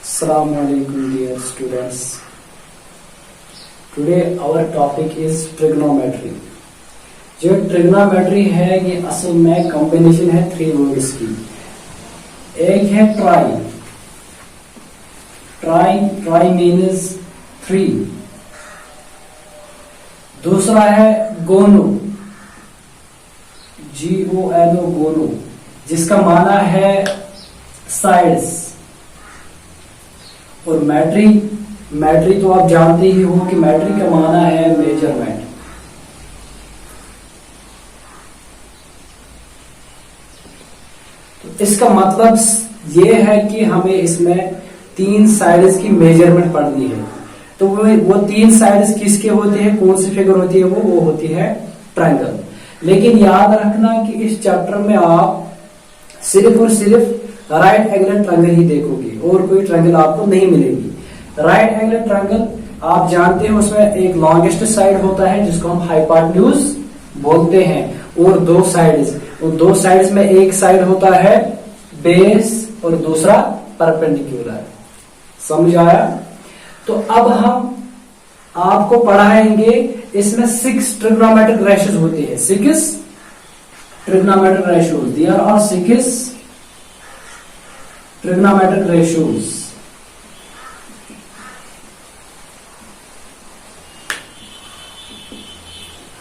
Assalamu alaikum dear students. Today our topic is trigonometry. जो trigonometry है ये असल में कॉम्बिनेशन है थ्री वर्ड्स की। एक है ट्राई, ट्राई मीन्स थ्री। दूसरा है गोनो, GONO गोनो, जिसका माना है साइड्स। और मैट्री तो आप जानते ही हो कि मैट्री का माना है मेजरमेंट। तो इसका मतलब ये है कि हमें इसमें तीन साइड्स की मेजरमेंट पढ़नी है। तो वो तीन साइड्स किसके होते हैं, कौन सी फिगर होती है, वो होती है ट्रायंगल। लेकिन याद रखना कि इस चैप्टर में आप सिर्फ और सिर्फ राइट एंगल ट्रायंगल ही देखोगे और कोई ट्रायंगल आपको नहीं मिलेगी। राइट एंगल ट्रायंगल आप जानते हैं, उसमें एक लॉन्गेस्ट साइड होता है जिसको हम हाइपोटेन्यूज बोलते हैं, और दो साइड्स। उन दो साइड्स में एक साइड होता है बेस और दूसरा परपेंडिकुलर। समझ आया? तो अब हम आपको पढ़ाएंगे, इसमें 6 ट्रिग्नोमेट्रिक रेशियोज होते हैं। 6 trigonometric ratios, there are 6 trigonometric ratios.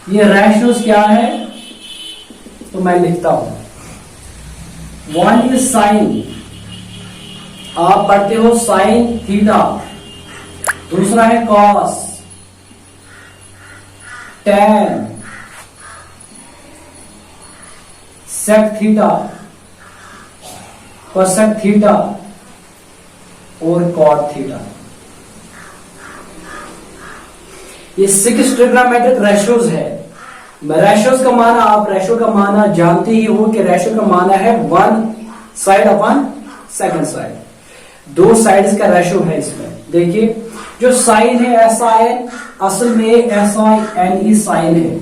ये रेशियोज क्या है तो मैं लिखता हूं। 1 इज साइन, आप पढ़ते हो साइन थीटा। दूसरा है cos, tan, sec theta, cosec theta और कॉट थीटा। ये 6 ट्रिग्नोमेट्रिक रेशियोज है। रेशियोज का माना, आप रेशियो का माना जानते ही हो कि रेशियो का माना है 1 साइड अपॉन सेकंड साइड। दो साइड्स का रेशियो है इसमें। देखिए जो साइन है SIN, असल में SINE साइन है,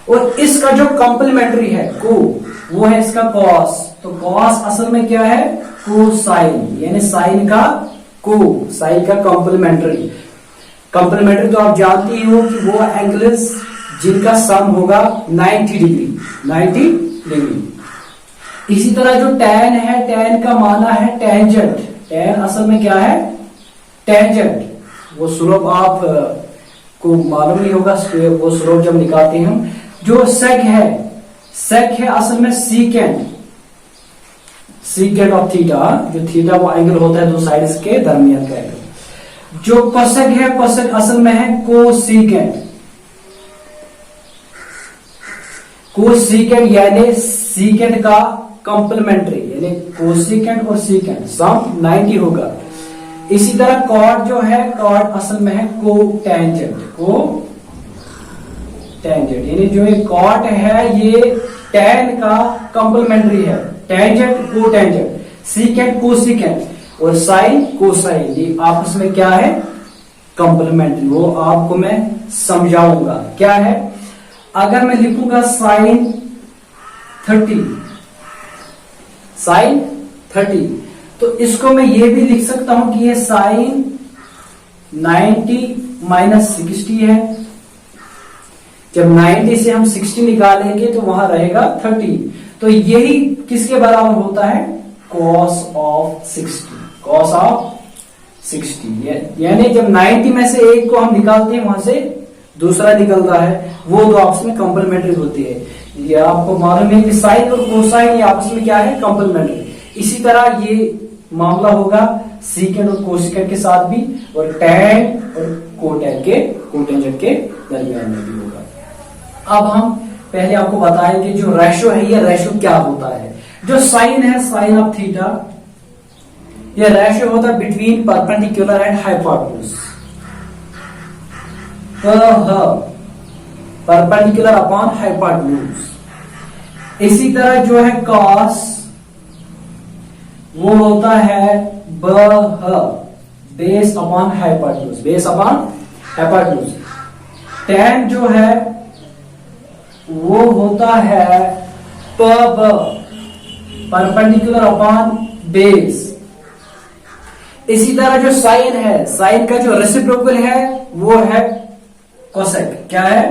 और इसका जो कॉम्प्लीमेंट्री है को, वो है इसका कॉस। तो कॉस असल में क्या है, कोसाइन, यानी साइन का को, साइन का कॉम्प्लीमेंट्री। कॉम्प्लीमेंट्री तो आप जानते ही हो कि वो एंगल्स जिनका सम होगा 90 डिग्री। इसी तरह जो टैन है, टैन का माना है टेंजेंट। टैन असल में क्या है, टेंजेंट। वो स्लोप आप को मालूम नहीं होगा, वो स्लोप जब निकालते हैं हम। जो सेक है असल में सीकेंट ऑफ थीटा। जो थीटा वो एंगल होता है दो साइड्स के दरमियान का एंगल। जो कोसेक है, कोसेक असल में है कोसीकेंट। कोसीकेंट यानी सीकेंट का कॉम्प्लीमेंट्री, यानी कोसीकेंट और सीकेंट सम 90 होगा। इसी तरह कॉट जो है, कॉट असल में है कोटेंजेंट, यानी जो ये कॉट है ये टैन का कॉम्प्लीमेंट्री है। टेंजेंट कोटेंजेंट, सीकेंट कोसीकेंट और साइन कोसाइन, ये आपस में क्या है, कॉम्प्लीमेंट्री। वो आपको मैं समझाऊंगा क्या है। अगर मैं लिखूंगा साइन 30, तो इसको मैं ये भी लिख सकता हूं कि ये साइन 90 माइनस 60 है। जब 90 से हम 60 निकालेंगे तो वहां रहेगा 30। तो यही किसके बराबर होता है, cos ऑफ 60। यानी जब 90 में से एक को हम निकालते हैं वहां से दूसरा निकलता है, वो दो आपस में कॉम्प्लीमेंट्री होती है। ये आपको मालूम है कि साइन और कोसाइन ये आपस में क्या है, कॉम्प्लीमेंट्री। इसी तरह ये मामला होगा सीकेंट और कोसिकेंट के साथ भी, और टैन और कोटेंजेंट के दरमियान में भी होगा। अब हम पहले आपको बताएंगे जो रेशियो है, ये रेशियो क्या होता है। जो साइन है, साइन ऑफ थीटा, ये रेशियो होता है between perpendicular and hypotenuse. Perpendicular upon hypotenuse. इसी तरह जो है कॉस, वो होता है बेस अपॉन हाइपोटेन्यूज। टैन जो है वो होता है परपेंडिकुलर अपॉन बेस। इसी तरह जो साइन है, साइन का जो रेसिप्रोकल है वो है कोसेक। क्या है?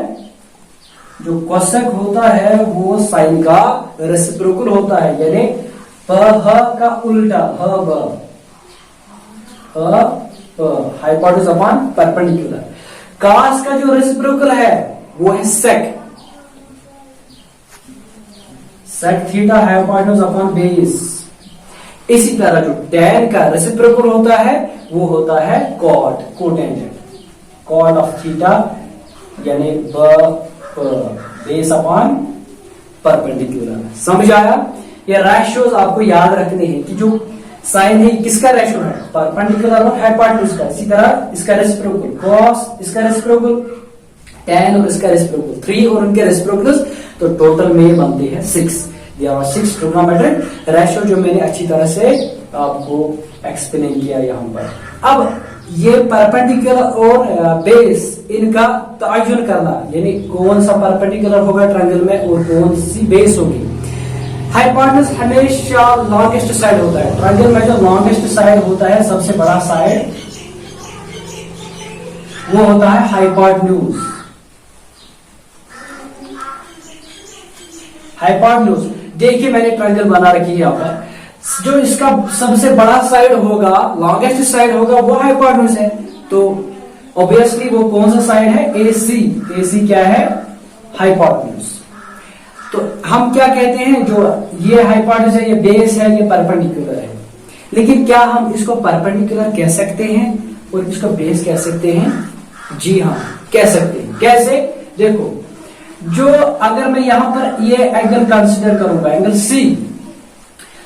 जो कोसेक होता है वो साइन का रेसिप्रोकल होता है, यानी प ह का उल्टा, ह ब हाइपोटेन्यूज अपॉन परपेंडिकुलर। कास का जो रेसिप्रोकल है वो है sec, sec theta hypotenuse upon base. इसी तरह जो टैन का रेसिप्रोकल होता है वो होता है cot, cotangent, cot of theta यानी बेस अपॉन परपेंडिकुलर। समझ आया? ये रेशियोज आपको याद रखने हैं कि जो साइन है किसका रेशियो है, परपेंडिकुलर और हाइपोटेन्यूज का। इसी तरह इसका रेसिप्रोकल कॉस, इसका रेसिप्रोकल टैन और इसका रेसिप्रोकल 3 और उनके रेसिप्रोकल्स, तो टोटल में बनते हैं 6। देयर आर 6 ट्रिग्नोमेट्रिक रेशियो जो मैंने अच्छी तरह से आपको एक्सप्लेन किया यहाँ पर। अब ये परपेंडिकुलर और बेस, इनका तयन करना, यानी कौन सा परपेंडिकुलर होगा ट्रायंगल में और कौन सी बेस होगी। हाइपोटेन्यूज हमेशा लॉन्गेस्ट साइड होता है ट्रायंगल में। जो लॉन्गेस्ट साइड होता है, सबसे बड़ा साइड, वो होता है हाइपोटेन्यूज। हाइपोटेन्यूज देखिए मैंने ट्रायंगल बना रखी है यहाँ पर, जो इसका सबसे बड़ा साइड होगा, लॉन्गेस्ट साइड होगा, वो हाइपोटेन्यूज है। तो ऑब्वियसली वो कौन सा साइड है? AC। AC क्या है? हाइपोटेन्यूज। तो हम क्या कहते हैं, जो ये हाइपोटेन्यूज है, ये बेस है, ये परपेंडिकुलर है। लेकिन क्या हम इसको परपेंडिकुलर कह सकते हैं और इसको बेस कह सकते हैं? जी हाँ, कह सकते हैं। कैसे? देखो, जो अगर मैं यहां पर ये एंगल कंसीडर करूंगा, एंगल C,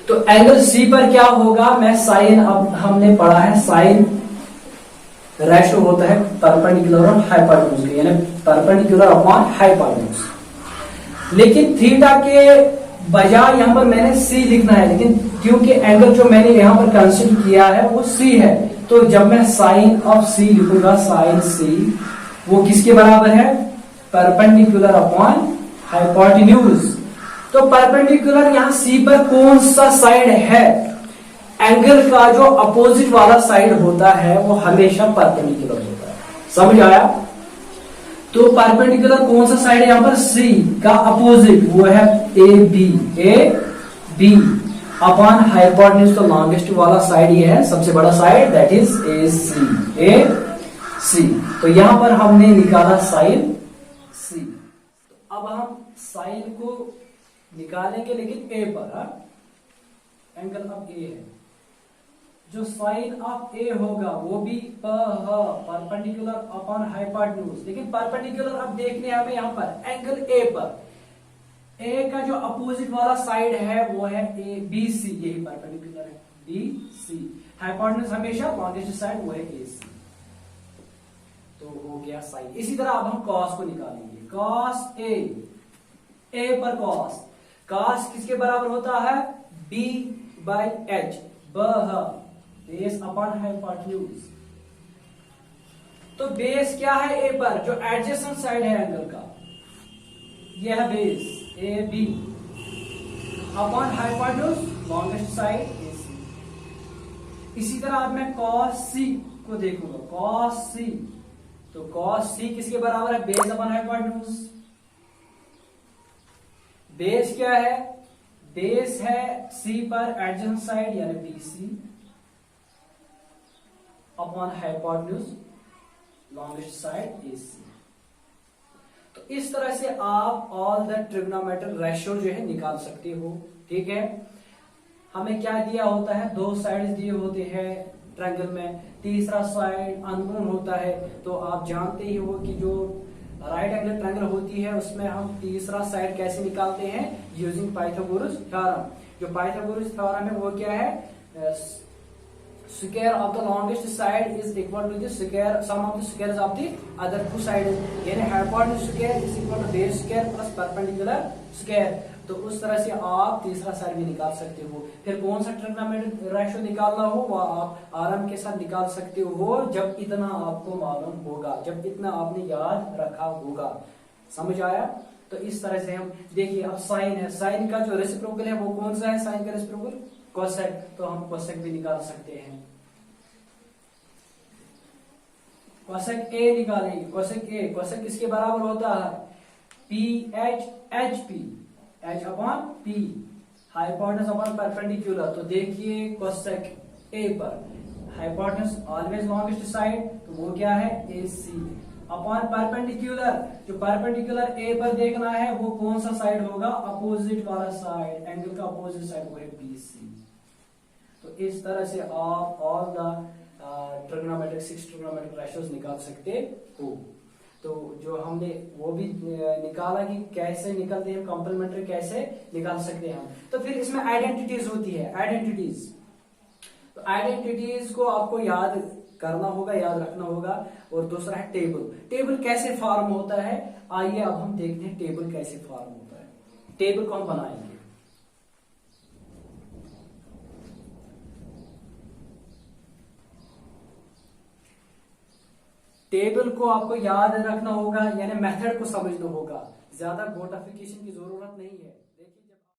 तो एंगल C पर क्या होगा, मैं साइन, अब हमने पढ़ा है साइन रेशियो होता है परपेंडिकुलर और हाइपोटेन्यूज, यानी परपेंडिकुलर अपॉन हाइपोटेन्यूज। लेकिन थीटा के बजाय यहां पर मैंने C लिखना है, लेकिन क्योंकि एंगल जो मैंने यहां पर कंसीडर किया है वो C है, तो जब मैं साइन ऑफ C लिखूंगा, साइन C, वो किसके बराबर है? Perpendicular upon hypotenuse. तो परपेंडिकुलर यहां C पर कौन सा साइड है? एंगल का जो अपोजिट वाला साइड होता है वो हमेशा परपेंडिकुलर होता है। समझ आया? तो परपेंडिकुलर कौन सा साइड है यहां पर? C का अपोजिट, वो है AB अपॉन हाइपोटेन्यूज। तो लॉन्गेस्ट वाला साइड ये है, सबसे बड़ा साइड, दैट इज AC। तो यहां पर हमने निकाला साइन C। तो अब हम साइन को निकालेंगे, लेकिन A पर, एंगल अब A है। जो साइन ऑफ A होगा वो भी परपेंडिकुलर अपॉन हाइपोटेन्यूज, लेकिन परपेंडिकुलर अब देखने हमें यहां पर एंगल A पर। A का जो अपोजिट वाला साइड है वो है BC, यही परपेंडिकुलर है, BC। हाइपोटेन्यूज हमेशा लॉन्गेस्ट साइड, वो है AC। तो हो गया साइन। इसी तरह अब हम कॉस को निकालेंगे, कॉस A पर कॉस किसके बराबर होता है? B/H, base upon hypotenuse. तो बेस क्या है A पर? जो एडजेसेंट साइड है एंगल का, यह है base AB upon hypotenuse, longest side AC। इसी तरह अब मैं cos C को देखूंगा, cos C, तो cos C किसके बराबर है? Base upon hypotenuse. बेस क्या है? बेस है C पर एडजेसेंट साइड यानी BC upon hypotenuse, longest side AC। तो इस तरह से आप ऑल द ट्रिग्नोमेट्रिक रेशियो जो है निकाल सकते हो। ठीक है, हमें क्या दिया होता है? 2 साइड्स दिए होते हैं ट्रायंगल में, तीसरा साइड अननोन होता है। तो आप जानते ही हो कि जो राइट एंगल ट्रायंगल होती है उसमें हम तीसरा साइड कैसे निकालते हैं? Using Pythagoras theorem. जो पाइथागोरस थ्योरम है वो क्या है? square of the longest side is equal to the square sum of the squares of the other two sides, यानी hypotenuse square is equal to base square plus perpendicular square। तो उस तरह से आप तीसरा साइड भी निकाल सकते हो। फिर कौन सा ट्रिग्नोमेट्रिक रेशियो निकालना हो वो आप आराम के साथ निकाल सकते हो, जब इतना आपको मालूम होगा, जब इतना आपने याद रखा होगा। समझ आया? तो इस तरह से हम देखिए, अब साइन है, साइन का जो रेसिप्रोकल है वो कौन सा है? साइन का रेसिप्रोकल कोसेक, तो हम कोसेक भी निकाल सकते हैं। कोसेक ए निकालेंगे, कोसेक किसके बराबर होता है, P H P, H upon P, hypotenuse upon perpendicular. तो देखिए कोसेक ए पर हाइपोटेनस ऑलवेज लॉन्गेस्ट साइड, तो वो क्या है, ए सी अपॉन परपेंडिकुलर, जो परपेंडिकुलर ए पर देखना है वो कौन सा साइड होगा, अपोजिट वाला साइड, एंगल का अपोजिट साइड वो है बी सी। तो इस तरह से आप all the trigonometric 6 trigonometric ratios निकाल सकते हो। तो जो हमने वो भी निकाला कि कैसे निकलते हैं कॉम्प्लीमेंट्री, कैसे निकाल सकते हैं हम। तो फिर इसमें आइडेंटिटीज होती है, आइडेंटिटीज। तो आइडेंटिटीज को आपको याद करना होगा, याद रखना होगा। और दूसरा है टेबल। टेबल कैसे फॉर्म होता है, आइए अब हम देखते हैं टेबल कैसे फॉर्म होता है। टेबल को हम बनाएंगे। टेबल को आपको याद रखना होगा, यानी मेथड को समझना होगा, ज्यादा गोटाफिकेशन की जरूरत नहीं है। देखिए